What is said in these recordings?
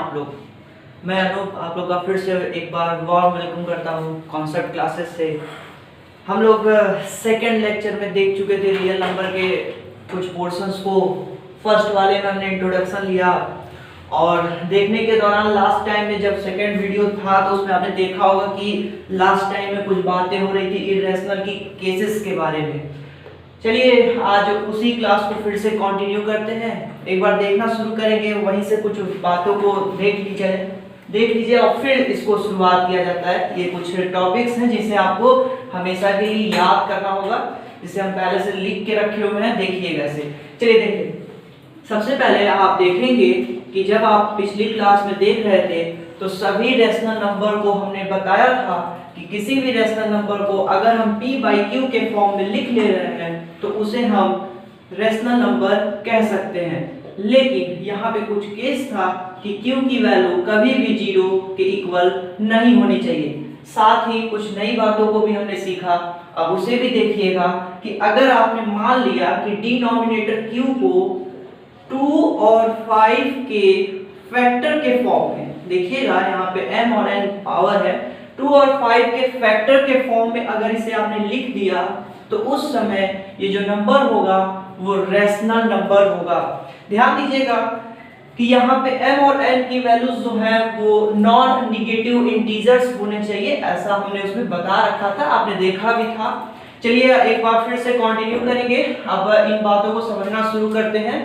आप लोग। मैं अनूप आप लोग का फिर से एक बार वार्म वेलकम करता हूँ कॉन्सेप्ट क्लासेस से। हम लोग सेकेंड लेक्चर में देख चुके थे रियल नंबर के कुछ पोर्शंस को। फर्स्ट वाले में हमने इंट्रोडक्शन लिया और देखने के दौरान लास्ट टाइम में जब सेकेंड वीडियो था तो उसमें आपने देखा होगा कि लास्ट टाइम में कुछ बातें हो रही थी इर्रेशनल की केसेस के बारे में। चलिए आज उसी क्लास को फिर से कंटिन्यू करते हैं, एक बार देखना शुरू करेंगे, वहीं से कुछ बातों को देख लीजिए और फिर इसको शुरुआत किया जाता है। ये कुछ टॉपिक्स हैं जिसे आपको हमेशा के लिए याद करना होगा, जिसे हम पहले से लिख के रखे हुए हैं। देखिएगा इसे। चलिए देखिए, सबसे पहले आप देखेंगे कि जब आप पिछली क्लास में देख रहे थे तो सभी रेशनल नंबर को हमने बताया था कि किसी भी रेशनल नंबर को अगर हम p/q के फॉर्म में लिख ले रहे हैं तो उसे हम रेशनल नंबर कह सकते हैं। लेकिन यहाँ पे कुछ केस था कि q की वैल्यू कभी भी 0 के इक्वल नहीं होनी चाहिए। साथ ही कुछ नई बातों को भी हमने सीखा, अब उसे भी देखिएगा कि अगर आपने मान लिया कि डिनोमिनेटर q को 2 और 5 के फैक्टर के फॉर्म में, देखिएगा यहाँ पे m और n पावर है, 2 और 5 के फैक्टर के फॉर्म में अगर इसे आपने लिख दिया तो उस समय ये जो नंबर होगा वो रेशनल नंबर होगा। ध्यान दीजिएगा कि यहाँ पे m और n की वैल्यूज जो है वो नॉन निगेटिव इंटीजर्स होने चाहिए, ऐसा हमने उसमें बता रखा था, आपने देखा भी था। चलिए एक बार फिर से कंटिन्यू करेंगे, अब इन बातों को समझना शुरू करते हैं।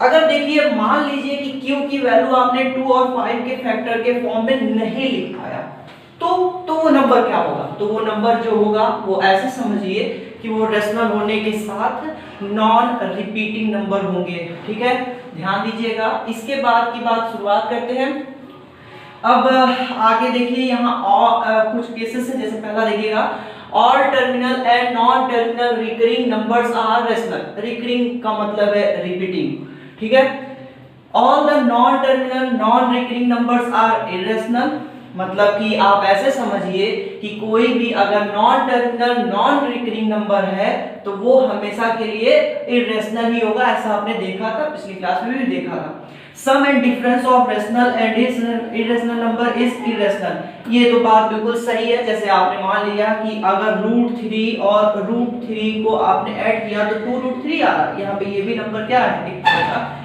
अगर देखिए मान लीजिए कि q की वैल्यू आपने 2 और 5 के फैक्टर के फॉर्म में नहीं लिख पाया तो वो नंबर क्या होगा? तो वो नंबर जो होगा वो ऐसे समझिए कि वो रेशनल होने के साथ नॉन रिपीटिंग नंबर होंगे। ठीक है, ध्यान दीजिएगा। इसके बाद की बात शुरुआत करते हैं। अब आगे देखिए यहाँ कुछ केसेस हैं। जैसे पहला देखिएगा, all terminal and non terminal recurring numbers are rational. Recurring का मतलब है रिपीटिंग। ठीक है, all the non terminal non recurring numbers are irrational, मतलब कि आप ऐसे समझिए कि कोई भी अगर non terminal non recurring number है तो वो हमेशा के लिए इरेशनल ही होगा, ऐसा आपने देखा था, पिछली क्लास में भी देखा था। Sum and difference of rational and irrational number is irrational. ये तो बात बिल्कुल सही है। जैसे आपने मान लिया कि अगर √3 और √3 को आपने ऐड किया तो 2√3 आ रहा है, यहाँ पे ये भी नंबर क्या है?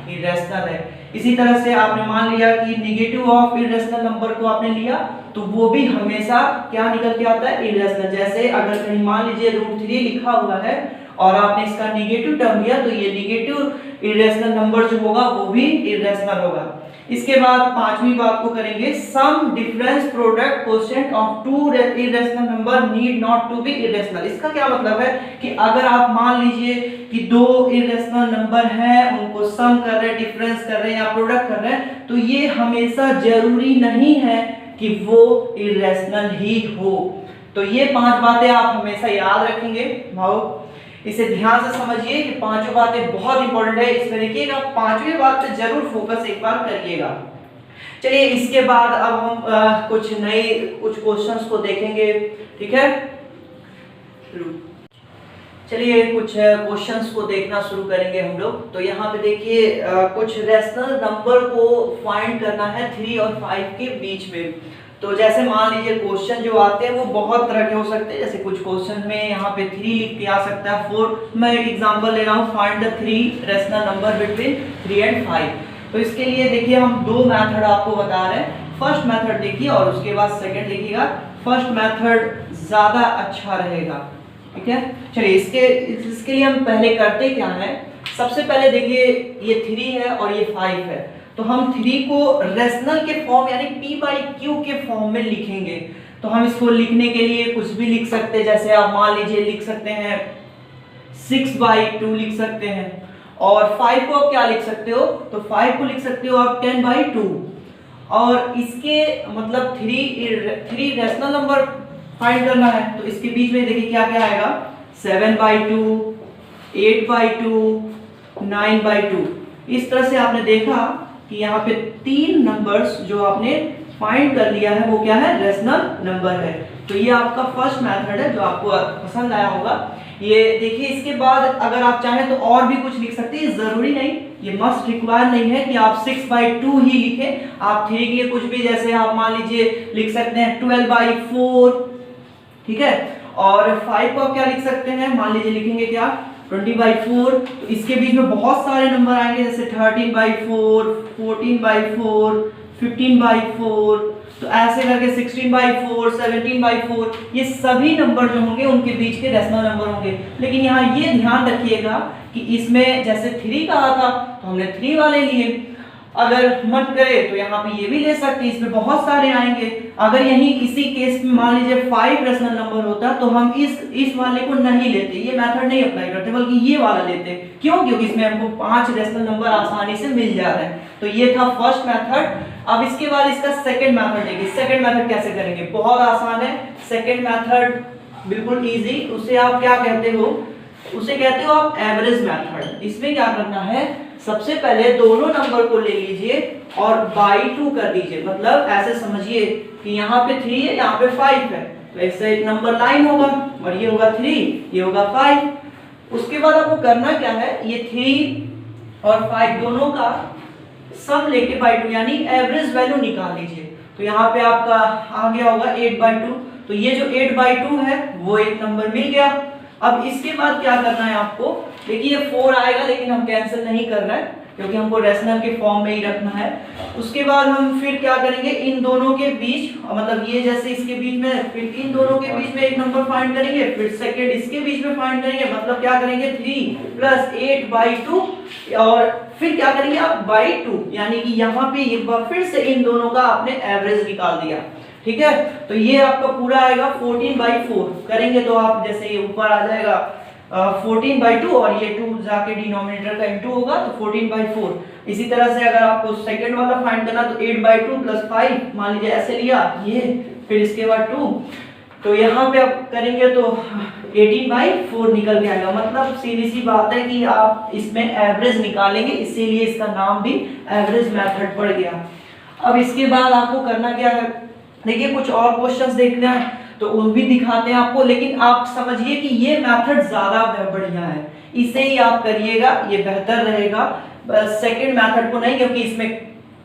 इरेशनल है। इसी तरह से आपने मान लिया कि नेगेटिव ऑफ इरेशनल नंबर को आपने लिया तो वो भी हमेशा क्या निकल के आता है? इरेशनल। जैसे अगर कहीं मान लीजिए √3 लिखा हुआ है और आपने इसका नेगेटिव टर्म लिया तो ये नेगेटिव इरेशनल नंबर जो होगा वो भी इरेशनल होगा। इसके बाद पांचवी बात को करेंगे, sum difference product coefficient of two irrational number need not to be irrational. इसका क्या मतलब है कि अगर आप मान लीजिए कि दो इरेशनल नंबर हैं, उनको सम कर रहे हैं, डिफरेंस कर रहे हैं या प्रोडक्ट कर रहे हैं, तो ये हमेशा जरूरी नहीं है कि वो इरेशनल ही हो। तो ये 5 बातें आप हमेशा याद रखेंगे भाव, इसे ध्यान से समझिए कि पांचों बातें बहुत इंपॉर्टेंट है। इसमें देखिएगा पांचवी बात पे जरूर फोकस एक बार करिएगा। चलिए इसके बाद अब हम कुछ क्वेश्चंस को देखेंगे। ठीक है, चलिए कुछ क्वेश्चंस को देखना शुरू करेंगे हम लोग। तो यहाँ पे देखिए कुछ रेशनल नंबर को फाइंड करना है 3 और 5 के बीच में। तो जैसे मान लीजिए क्वेश्चन जो आते हैं वो बहुत तरह के हो सकते हैं। जैसे कुछ क्वेश्चन में यहाँ पे 3 लिख के आ सकता है, 4। मैं एक एग्जांपल ले रहा हूँ, find the 3 rational number between 3 and 5। तो इसके लिए देखिए हम 2 मेथड आपको बता रहे हैं। फर्स्ट मेथड देखिए और उसके बाद सेकंड देखिएगा। फर्स्ट मेथड ज्यादा अच्छा रहेगा। ठीक है, चलिए इसके लिए हम पहले करते क्या है, सबसे पहले देखिए ये 3 है और ये 5 है, तो हम 3 को रेशनल के फॉर्म यानी p/q के फॉर्म में लिखेंगे। तो हम इसको लिखने के लिए कुछ भी लिख सकते हैं। जैसे आप मान लीजिए लिख सकते हैं 6/2 लिख सकते हैं, और 5 को आप क्या लिख सकते हो? तो 5 को लिख सकते हो आप 10/2। और इसके मतलब 3 रेशनल नंबर फाइंड करना है तो इसके बीच में देखिए क्या क्या आएगा, 7/2, 8/2, 9/2। इस तरह से आपने देखा कि यहाँ पे 3 नंबर्स जो आपने फाइंड कर लिया है वो क्या है? रेशनल नंबर है। तो ये आपका फर्स्ट मेथड है जो आपको पसंद आया होगा। ये देखिए, इसके बाद अगर आप चाहें तो और भी कुछ लिख सकते हैं, जरूरी नहीं, ये मस्ट रिक्वायर नहीं है कि आप 6/2 ही लिखें। आप 3 के लिए कुछ भी, जैसे आप मान लीजिए लिख सकते हैं 12/4, ठीक है। और 5 को क्या लिख सकते हैं, मान लीजिए लिखेंगे क्या 20/4। तो इसके बीच में बहुत सारे नंबर आएंगे, जैसे 13/4, 14/4, 15/4, तो ऐसे करके 16/4, 17/4, ये सभी नंबर जो होंगे उनके बीच के डेसिमल नंबर होंगे। लेकिन यहाँ ये ध्यान रखिएगा कि इसमें जैसे 3 कहा था तो हमने 3 वाले लिए, अगर मन करे तो यहाँ पे ये भी ले सकते हैं, इसमें बहुत सारे आएंगे। अगर यही इसी केस में मान लीजिए 5 रेशनल नंबर होता तो हम इस वाले को नहीं लेते, ये मेथड नहीं अप्लाई करते, बल्कि ये वाला लेते। क्यों? क्योंकि इसमें हमको 5 रेशनल नंबर आसानी से मिल जा रहे हैं। तो ये था फर्स्ट मेथड। अब इसके बाद इसका सेकंड मेथड देखिए। सेकंड मेथड कैसे करेंगे, बहुत आसान है। सेकंड मेथड बिल्कुल इजी, उसे आप क्या कहते हो, उसे कहते हो आप एवरेज मेथड। इसमें क्या करना है, सबसे पहले दोनों नंबर को ले लीजिए और बाई 2 कर दीजिए। मतलब ऐसे समझिए कि यहाँ पे 3 है, यहाँ पे 5 है, तो ऐसे एक नंबर लाइन होगा और ये होगा 3, ये होगा 5। उसके बाद आपको करना क्या है, ये 3 और 5 दोनों का सम लेके बाई 2 यानी एवरेज वैल्यू निकाल लीजिए। तो यहाँ पे आपका आ गया होगा 8/2। तो ये जो 8/2 है वो एक नंबर मिल गया। अब इसके बाद क्या करना है आपको, देखिए 4 आएगा लेकिन हम कैंसिल नहीं कर रहे हैं क्योंकि हमको रेशनल के फॉर्म में ही रखना है। उसके बाद हम फिर क्या करेंगे, इन दोनों के बीच, मतलब ये जैसे इसके बीच में, फिर इन दोनों के बीच में एक नंबर फाइंड करेंगे, फिर सेकंड इसके बीच में फाइंड करेंगे। मतलब क्या करेंगे, 3 + 8/2 और फिर क्या करेंगे आप बाई 2, यानी कि यहाँ पे एक बार फिर से इन दोनों का आपने एवरेज निकाल दिया। ठीक है, तो ये आपका पूरा आएगा 14/4 करेंगे तो आप जैसे ये ऊपर आ जाएगा 14/2 और ये 2 जाके डिनोमिनेटर का इनटू होगा तो 14/4। इसी तरह से अगर आपको सेकंड वाला फाइंड करना तो 8/2 + 5 मान लीजिए ऐसे लिया ये, फिर इसके बाद 2, तो यहाँ पे आप करेंगे तो 18/4 निकल के आएगा। मतलब सीधी सी बात है कि आप इसमें एवरेज निकालेंगे, इसीलिए इसका नाम भी एवरेज मेथड पड़ गया। अब इसके बाद आपको करना क्या है, देखिए कुछ और क्वेश्चंस देखने हैं तो वो भी दिखाते हैं आपको, लेकिन आप समझिए कि ये मेथड ज्यादा बढ़िया है, इसे ही आप करिएगा, ये बेहतर रहेगा। सेकंड मेथड को नहीं, क्योंकि इसमें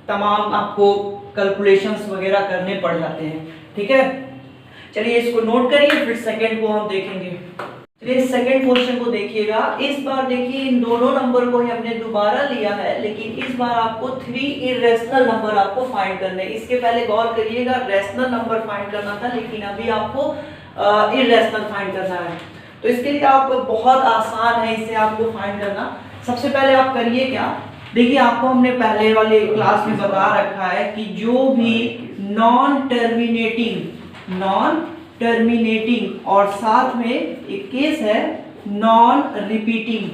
तमाम आपको कैलकुलेशंस वगैरह करने पड़ जाते हैं। ठीक है, चलिए इसको नोट करिए, फिर सेकंड को हम देखेंगे। चलिए सेकंड क्वेश्चन को देखिएगा। इस बार देखिए इन दोनों नंबर को ही हमने दोबारा लिया है, लेकिन इस बार आपको 3 इरेशनल नंबर आपको फाइंड करने हैं। इसके पहले गौर करिएगा, रेशनल नंबर फाइंड करना था, लेकिन अभी आपको इरेशनल फाइंड करना है। तो इसके लिए आप बहुत आसान है इसे आपको फाइंड करना। सबसे पहले आप करिए क्या, देखिए आपको हमने पहले वाले क्लास में बता रखा है कि जो भी नॉन टर्मिनेटिंग और साथ में एक केस है नॉन रिपीटिंग,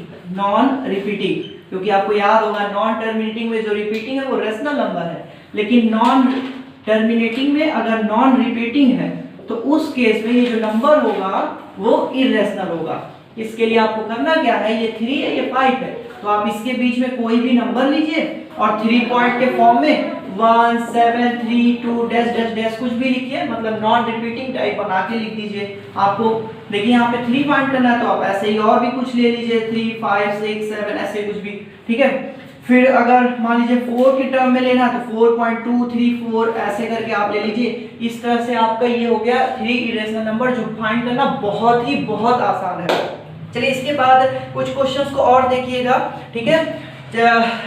क्योंकि आपको याद होगा नॉन टर्मिनेटिंग में जो रिपीटिंग है वो रेशनल नंबर है, लेकिन नॉन टर्मिनेटिंग में अगर नॉन रिपीटिंग है तो उस केस में ये जो नंबर होगा वो इरेशनल होगा। इसके लिए आपको करना क्या है, ये 3 है, ये 5 है, तो आप इसके बीच में कोई भी नंबर लीजिए और 3 पॉइंट के फॉर्म में 1 7 3 2 डैश डैश डैश कुछ भी लिखिए, मतलब नॉन रिपीटिंग टाइप बना के लिख दीजिए। आपको देखिए यहाँ पे 3 फाइंड करना है तो आप ऐसे ही और भी कुछ ले लीजिए, 3 5 6 7 ऐसे कुछ भी। ठीक है, फिर अगर मान लीजिए 4 की टर्म में लेना है तो 4.2 3 4 ऐसे करके आप ले लीजिए। इस तरह से आपका ये हो गया 3 इरेशनल नंबर, जो फाइंड करना बहुत आसान है। चलिए इसके बाद कुछ क्वेश्चंस को और देखिएगा। ठीक है,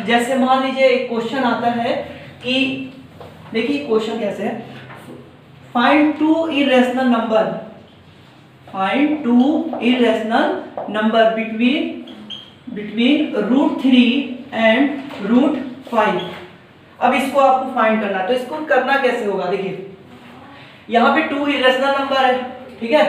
जैसे मान लीजिए एक क्वेश्चन आता है कि देखिए क्वेश्चन कैसे है, find 2 irrational number between √3 and √5। अब इसको आपको फाइंड करना है, तो इसको करना कैसे होगा, देखिए यहाँ पे 2 इरेशनल नंबर है। ठीक है,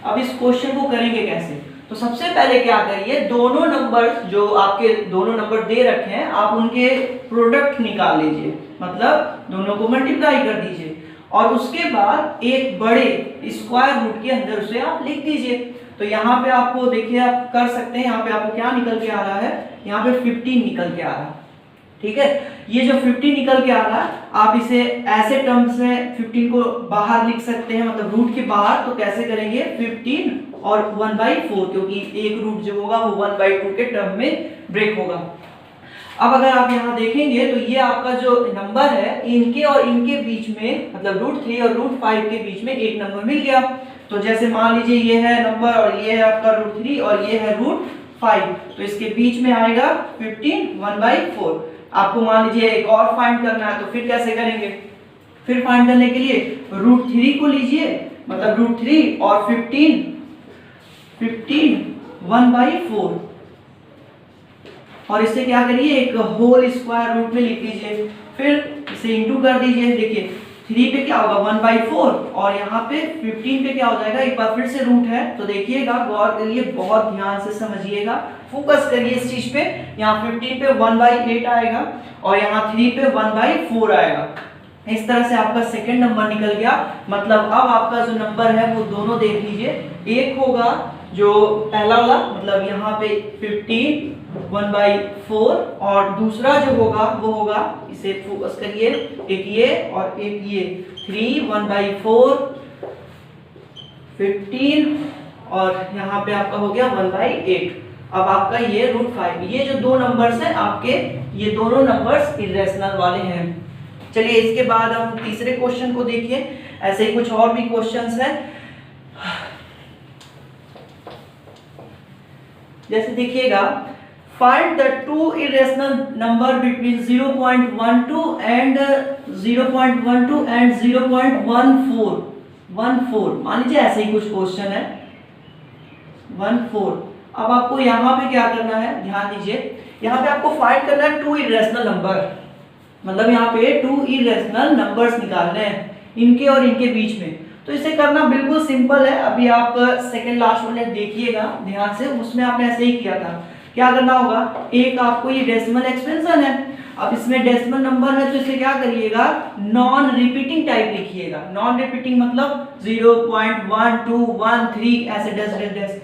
अब इस क्वेश्चन को करेंगे कैसे, तो सबसे पहले क्या करिए, दोनों नंबर जो आपके दोनों नंबर दे रखे हैं आप उनके प्रोडक्ट निकाल लीजिए, मतलब दोनों को मल्टीप्लाई कर दीजिए और उसके बाद एक बड़े स्क्वायर रूट के अंदर उसे आप लिख दीजिए। तो यहाँ पे आपको देखिए आप कर सकते हैं, यहाँ पे आपको क्या निकल के आ रहा है, यहाँ पे 15 निकल के आ रहा है। ठीक है, ये जो 15 निकल के आ रहा है आप इसे ऐसे टर्म्स में 15 को बाहर लिख सकते हैं, मतलब रूट के बाहर। तो कैसे करेंगे, 15 और 1/4, क्योंकि एक रूट जो होगा वो 1/2 के टर्म में ब्रेक होगा। अब अगर आप यहाँ देखेंगे तो ये आपका जो नंबर है इनके और इनके बीच में, मतलब √3 और √5 के बीच में एक नंबर मिल गया। तो जैसे मान लीजिए ये है नंबर और ये है आपका √3 और ये है √5, तो इसके बीच में आएगा 15 1/4। आपको मान लीजिए एक और फाइंड करना है, तो फिर कैसे करेंगे? फिर फाइंड करने के लिए √3 को लीजिए, मतलब √3 और 15 1/4, और इससे क्या करिए एक होल स्क्वायर रूट में लिख लीजिए, फिर इसे इंटू कर दीजिए। देखिए 3 पे क्या होगा 1/4 और यहाँ पे 15 पे क्या हो जाएगा, एक बार फिर से रूट है तो देखिएगा, गौर करिए, बहुत ध्यान से समझिएगा, फोकस करिए इस चीज पे। यहाँ 15 पे 1/8 आएगा और यहाँ 3 पे 1/4 आएगा। इस तरह से आपका सेकंड नंबर निकल गया। मतलब अब आपका जो नंबर है वो दोनों देख लीजिए, एक होगा जो पहला वाला, मतलब यहाँ पे 15 1/4, और दूसरा जो होगा वो होगा, इसे फोकस करिए, एक ये और एक ये, 3 1/4 15 और यहाँ पे आपका हो गया 1/8। अब आपका ये √5, ये जो दो नंबर्स हैं आपके, ये दोनों नंबर्स इरेशनल वाले हैं। चलिए इसके बाद हम तीसरे क्वेश्चन को देखिए। ऐसे ही कुछ और भी क्वेश्चंस हैं, जैसे देखिएगा, find the two irrational number between 0.12 and 0.14। मान लीजिए ऐसे ही कुछ क्वेश्चन है 14। अब आपको यहाँ पे क्या करना है, ध्यान दीजिए, यहाँ पे आपको फाइंड करना है टू इरेशनल नंबर, मतलब यहाँ पे टू इरेशनल नंबर्स निकालने हैं इनके और इनके बीच में। तो इसे करना बिल्कुल सिंपल है, अभी आप सेकंड लास्ट वाले देखिएगा ध्यान से, उसमें आपने ऐसे ही किया था। क्या करना होगा, एक आपको ये डेसिमल एक्सपेंशन है, अब इसमें डेसिमल नंबर है तो इसे क्या करिएगा, नॉन रिपीटिंग टाइप लिखिएगा। नॉन रिपीटिंग मतलब 0.1213 ऐसे डेस,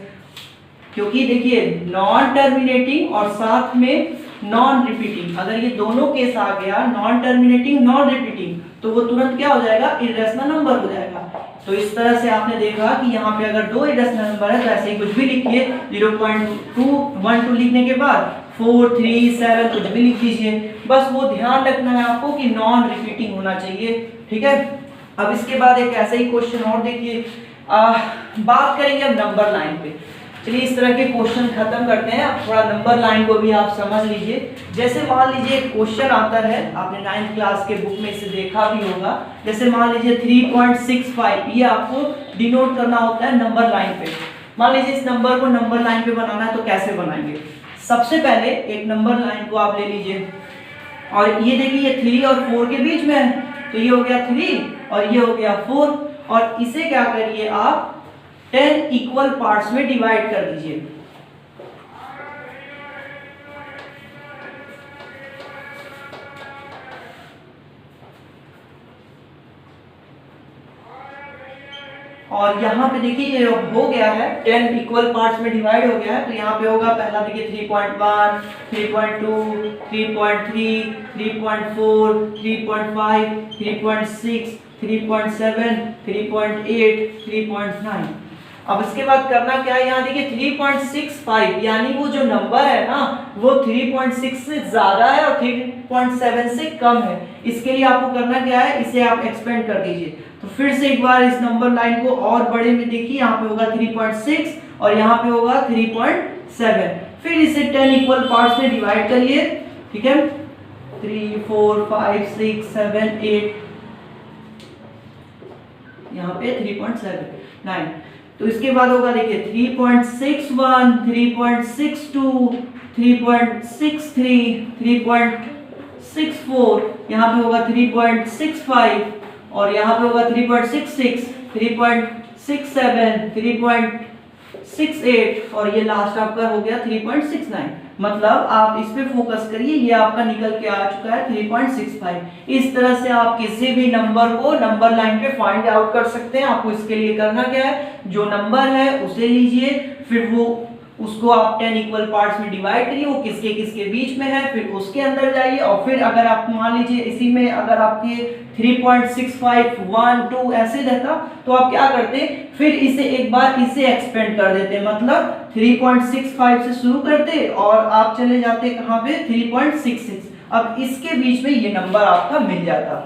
क्योंकि देखिए नॉन टर्मिनेटिंग और साथ में नॉन रिपीटिंग, अगर ये दोनों केस आ गया, नॉन टर्मिनेटिंग नॉन रिपीटिंग, तो वो तुरंत क्या हो जाएगा, इरेशनल नंबर हो जाएगा। तो इस तरह से आपने देखा कि यहाँ पे अगर दो इरेशनल नंबर है तो ऐसे ही कुछ भी लिखिए, 0.212 लिखने के बाद 4 3 7 कुछ भी लिख दीजिए, बस वो ध्यान रखना है आपको कि नॉन रिपीटिंग होना चाहिए, ठीक है। अब इसके बाद एक ऐसा ही क्वेश्चन और देखिए, बात करेंगे अब नंबर लाइन पे। चलिए इस तरह के क्वेश्चन खत्म करते हैं, अब थोड़ा नंबर लाइन को भी आप समझ लीजिए। जैसे मान लीजिए एक क्वेश्चन आता है, आपने 9th क्लास के बुक में इसे देखा भी होगा, जैसे मान लीजिए 3.65, ये आपको डिनोट करना होता है नंबर लाइन पे। मान लीजिए इस नंबर को नंबर लाइन पे बनाना है तो कैसे बनाएंगे, सबसे पहले एक नंबर लाइन को आप ले लीजिए, और ये देखिए ये 3 और 4 के बीच में है, तो ये हो गया 3 और ये हो गया 4, और इसे क्या करिए आप 10 इक्वल पार्ट्स में डिवाइड कर दीजिए। और यहाँ पे देखिए ये हो गया है 10 इक्वल पार्ट्स में डिवाइड हो गया है, तो यहाँ पे होगा पहला देखिए 3.1 3.2 3.3 3.4 3.5 3.6 3.7 3.8 3.9। अब इसके बाद करना क्या है, यहाँ देखिए 3.65, यानी वो जो नंबर है ना वो 3.6 से ज्यादा है और 3.7 से कम है। इसके लिए आपको करना क्या है, इसे आप एक्सपेंड कर दीजिए। तो फिर से एक बार इस नंबर लाइन को और बड़े में देखिए, यहाँ पे होगा 3.6 और यहाँ पे होगा 3.7, फिर इसे 10 इक्वल पार्ट्स में डिवाइड करिए, ठीक है, 3 4 5 6 7 8, यहाँ पे 3.7 तो इसके बाद होगा देखिए 3.61 3.62 3.63 3.64, यहाँ पे होगा 3.65 और यहाँ पे होगा 3.66 3.67 3.68 और ये लास्ट आपका हो गया 3.69। मतलब आप इस पे फोकस करिए, ये आपका निकल के आ चुका है 3.65। इस तरह से आप किसी भी नंबर को नंबर लाइन पे फाइंड आउट कर सकते हैं। आपको इसके लिए करना क्या है, जो नंबर है उसे लीजिए, फिर वो उसको आप 10 इक्वल पार्ट्स में डिवाइड करिए, वो किसके किसके बीच में है, फिर उसके अंदर जाइए, और फिर अगर आप मान लीजिए इसी में अगर आपके 3.65 1 2 ऐसे रहता तो आप क्या करते, फिर इसे एक बार इसे एक्सपेंड कर देते, मतलब 3.65 से शुरू करते और आप चले जाते कहाँ पे 3.66। अब इसके बीच में ये नंबर आपका मिल जाता।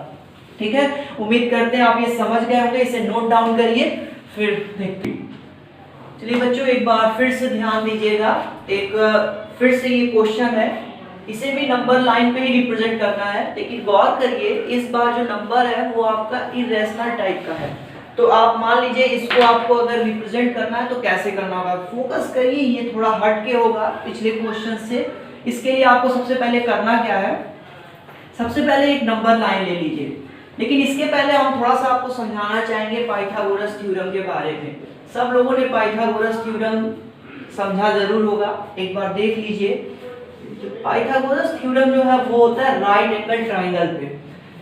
ठीक है, उम्मीद करते हैं आप ये समझ गए होंगे। इसे नोट डाउन करिए फिर देखते हैं। चलिए बच्चों एक बार फिर से ध्यान दीजिएगा, एक फिर से ये क्वेश्चन है, इसे भी नंबर लाइन पे ही रिप्रेजेंट करना है, लेकिन गौर करिए इस बार जो नंबर है वो आपका इरेशनल टाइप का है। तो आप मान लीजिए इसको आपको अगर रिप्रेजेंट करना है तो कैसे करना होगा, फोकस करिए, ये थोड़ा हट के होगा पिछले क्वेश्चन से। इसके लिए आपको सबसे पहले करना क्या है, सबसे पहले एक नंबर लाइन ले लीजिए, लेकिन इसके पहले हम थोड़ा सा आपको समझाना चाहेंगे पाइथागोरस थ्योरम के बारे में। सब लोगों ने पाइथागोरस थ्योरम समझा जरूर होगा, एक बार देख लीजिए। पाइथागोरस थ्योरम जो है वो होता है राइट एंगल ट्राइंगल पे।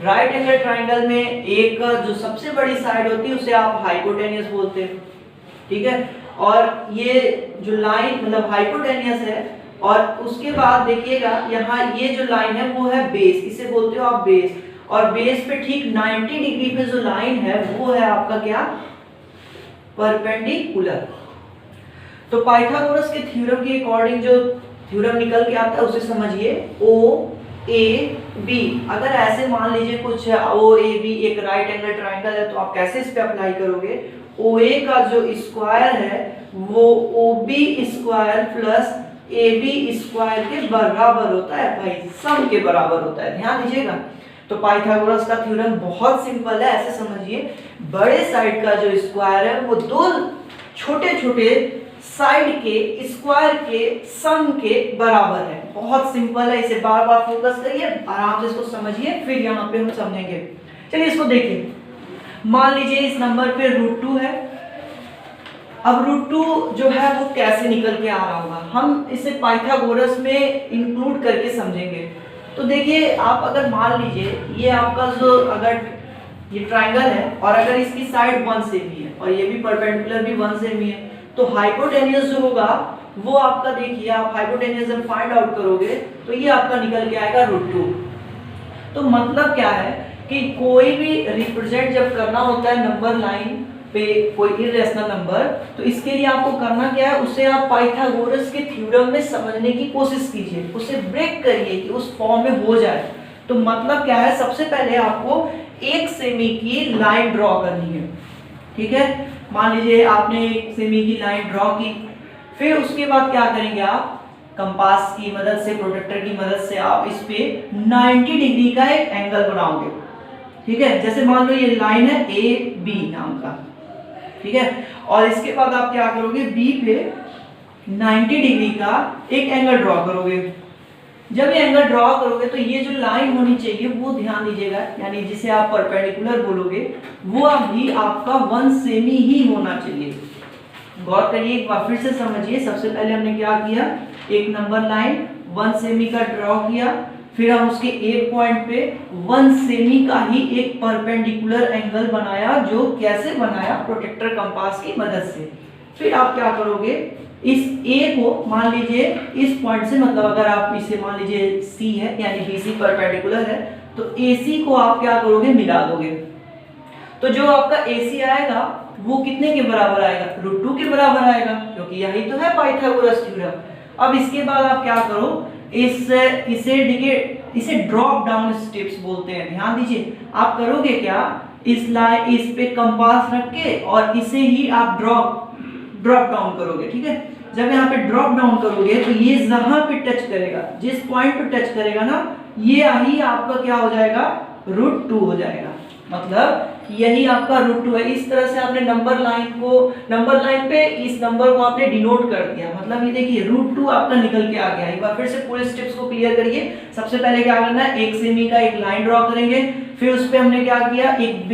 राइट एंगल ट्राइंगल में एक जो सबसे बड़ी साइड होती है उसे आप हाइपोटेनियस बोलते हैं। ठीक है, और ये जो लाइन मतलब हाइपोटेनियस है, और उसके बाद देखिएगा यहाँ ये जो लाइन है वो है बेस, इसे बोलते हो आप बेस, और बेस पे ठीक 90 डिग्री पे जो लाइन है वो है आपका क्या, परपेंडिकुलर। तो पाइथागोरस के थ्योरम के अकॉर्डिंग जो थ्योरम निकल के आता है उसे समझिए, ओ ए बी। अगर ऐसे मान लीजिए कुछ ओ ए बी एक राइट एंगल ट्राइंगल है तो आप कैसे इस पे अप्लाई करोगे, ओ ए का जो स्क्वायर है वो O B square plus A B square के बराबर होता है भाई, सम के बराबर होता है, ध्यान दीजिएगा। तो पाइथागोरस का थ्योरम बहुत सिंपल है, ऐसे समझिए बड़े साइड का जो स्क्वायर है वो दो छोटे छोटे साइड के स्क्वायर के सम के बराबर है। बहुत सिंपल है, इसे बार बार फोकस करिए, आराम से इसको समझिए, फिर यहाँ पे हम समझेंगे। चलिए इसको देखिए, मान लीजिए इस नंबर पे √2 है। अब √2 जो है वो कैसे निकल के आ रहा होगा, हम इसे पाइथागोरस में इंक्लूड करके समझेंगे। तो देखिए आप अगर मान लीजिए ये आपका जो अगर ये ट्राइंगल है और अगर इसकी साइड 1 सेमी है और ये भी परपेंडिकुलर भी 1 सेमी है, तो हाइपोटेनियस जो होगा वो आपका देखिए, आप हाइपोटेनियस जब फाइंड आउट करोगे तो ये आपका निकल के आएगा √2। तो मतलब क्या है कि कोई भी रिप्रेजेंट जब करना होता है नंबर लाइन पे कोई इरेशनल नंबर, तो इसके लिए आपको करना क्या है, उसे आप पाइथागोरस के थ्योरम में समझने की कोशिश कीजिए, उसे ब्रेक करिए कि उस फॉर्म में हो जाए। तो मतलब क्या है, सबसे पहले आपको 1 सेमी की लाइन ड्रॉ करनी है। ठीक है, मान लीजिए आपने 1 सेमी की लाइन ड्रॉ की, फिर उसके बाद क्या करेंगे, आप कंपास की मदद से, प्रोटेक्टर की मदद से आप इस पे 90 डिग्री का एक एंगल बनाओगे। ठीक है, जैसे मान लो ये लाइन है ए बी नाम का, ठीक है, और इसके बाद आप क्या करोगे, बी पे 90 डिग्री का एक एंगल ड्रॉ करोगे। जब ये एंगल ड्रॉ करोगे तो ये जो लाइन होनी चाहिए वो ध्यान दीजिएगा, यानी जिसे आप परपेंडिकुलर बोलोगे वो अभी आपका 1 सेमी ही होना चाहिए। गौर करिए, एक बार फिर से समझिए। सबसे पहले हमने क्या किया, एक नंबर लाइन 1 सेमी का ड्रॉ किया, फिर हम उसके एक पॉइंट पे 1 सेमी का ही एक परपेंडिकुलर एंगल बनाया, जो कैसे बनाया, प्रोटेक्टर कंपास की मदद से। फिर आप क्या करोगे, इस ए को मान लीजिए इस पॉइंट से, मतलब अगर आप इसे मान लीजिए सी है यानी बीसी परपेंडिकुलर है, तो एसी को आप क्या करोगे, मिला दोगे। तो जो आपका एसी आएगा वो कितने के बराबर आएगा, √2 के बराबर आएगा, क्योंकि यही तो है पाइथागोरस थ्योरम। अब इसके बाद आप क्या करो, इसे देखिए, इसे ड्रॉप डाउन स्टेप्स बोलते हैं, ध्यान दीजिए। आप करोगे क्या, इस पे कंपास रख के और इसे ही आप ड्रॉप डाउन करोगे। ठीक है, जब यहाँ पे ड्रॉप डाउन करोगे तो ये जहां पे टच करेगा, जिस पॉइंट पे टच करेगा ना, ये ही आपका क्या हो जाएगा, √2 हो जाएगा। मतलब यही आपका √2 है। इस तरह से आपने नंबर लाइन पे इस नंबर को आपने डिनोट कर दिया। मतलब ये देखिए √2 आपका निकल के आ गया। एक बार फिर से पूरे स्टेप्स को क्लियर करिए। सबसे पहले क्या करना है, 1 सेमी का एक लाइन ड्रॉ करेंगे, फिर उस पे हमने क्या किया, एक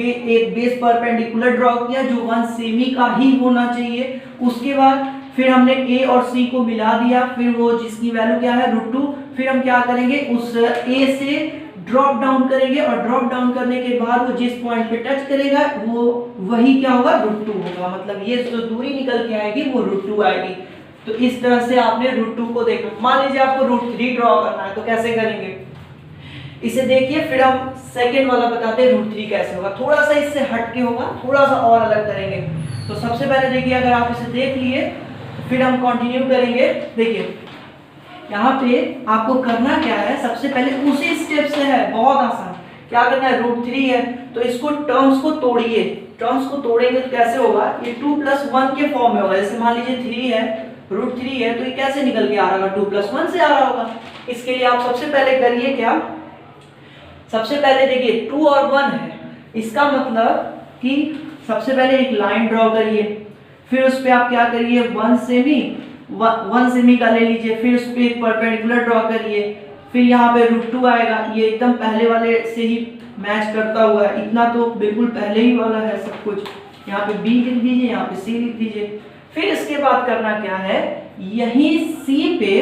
बेस परपेंडिकुलर ड्रॉ किया जो 1 सेमी का ही होना चाहिए। उसके बाद फिर हमने ए और सी को मिला दिया, फिर वो जिसकी वैल्यू क्या है, √2। फिर हम क्या करेंगे, उस ए से ड्रॉप डाउन करेंगे और ड्रॉप डाउन करने के बाद वो जिस पॉइंट पे टच करेगा वो वही क्या होगा, √2 होगा। मतलब ये जो दूरी निकल के आएगी वो √2 आएगी। तो इस तरह से आपने √2 को देखा। मान लीजिए आपको √3 ड्रॉ करना है, तो कैसे करेंगे, इसे देखिए, फिर हम सेकेंड वाला बताते हैं √3 कैसे होगा। थोड़ा सा इससे हट के होगा, थोड़ा सा और अलग करेंगे। तो सबसे पहले देखिए, अगर आप इसे देख लिए फिर हम कंटिन्यू करेंगे। देखिए यहाँ पे आपको करना क्या है, सबसे पहले उसी स्टेप से है, बहुत आसान। क्या करना है, √3 है तो इसको टर्म्स को तोड़िए। टर्म्स को तोड़ेंगे तो कैसे होगा, ये 2 + 1 के फॉर्म में होगा। जैसे मान लीजिए 3 है, √3 है, तो ये कैसे निकल के आ रहा होगा, 2 + 1 से आ रहा होगा। इसके लिए आप सबसे पहले करिए क्या, सबसे पहले देखिए 2 और 1 है, इसका मतलब कि सबसे पहले एक लाइन ड्रॉ करिए, फिर उस पे आप क्या करिए 1 सेमी का ले लीजिए, फिर उस पे एक परपेंडिकुलर ड्रॉ करिए, फिर यहाँ पे √2 आएगा। ये एकदम पहले वाले से ही मैच करता हुआ है, इतना तो बिल्कुल पहले ही वाला है सब कुछ। यहाँ पे B लिख दीजिए, यहाँ पे C लिख दीजिए। फिर इसके बाद करना क्या है, यहीं C पे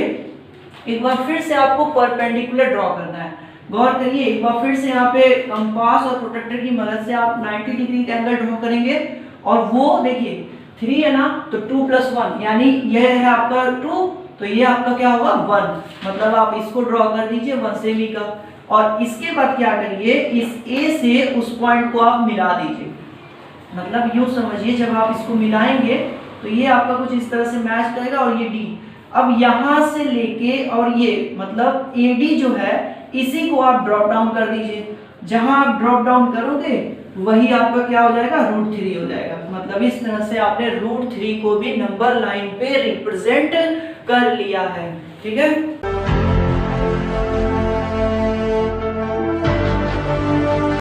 एक बार फिर से आपको परपेंडिकुलर ड्रॉ करना है। गौर करिए, एक बार फिर से यहाँ पे कंपास और प्रोट्रैक्टर की मदद से आप 90 डिग्री का एंगल ड्रॉ करेंगे, और वो देखिए 3 है ना, तो 2 + 1 यानी यह है आपका 2, तो ये आपका क्या होगा 1। मतलब आप इसको ड्रॉ कर दीजिए 1 सेमी का, और इसके बाद क्या करिए, इस A से उस पॉइंट को आप मिला दीजिए। मतलब यूँ समझिए, जब आप इसको मिलाएंगे तो ये आपका कुछ इस तरह से मैच करेगा, और ये D। अब यहाँ से लेके और ये मतलब AD जो है, इसी को आप ड्रॉप डाउन कर दीजिए। जहां आप ड्रॉप डाउन करोगे वही आपका क्या हो जाएगा, √3 हो जाएगा। मतलब इस तरह से आपने √3 को भी नंबर लाइन पे रिप्रेजेंट कर लिया है। ठीक है।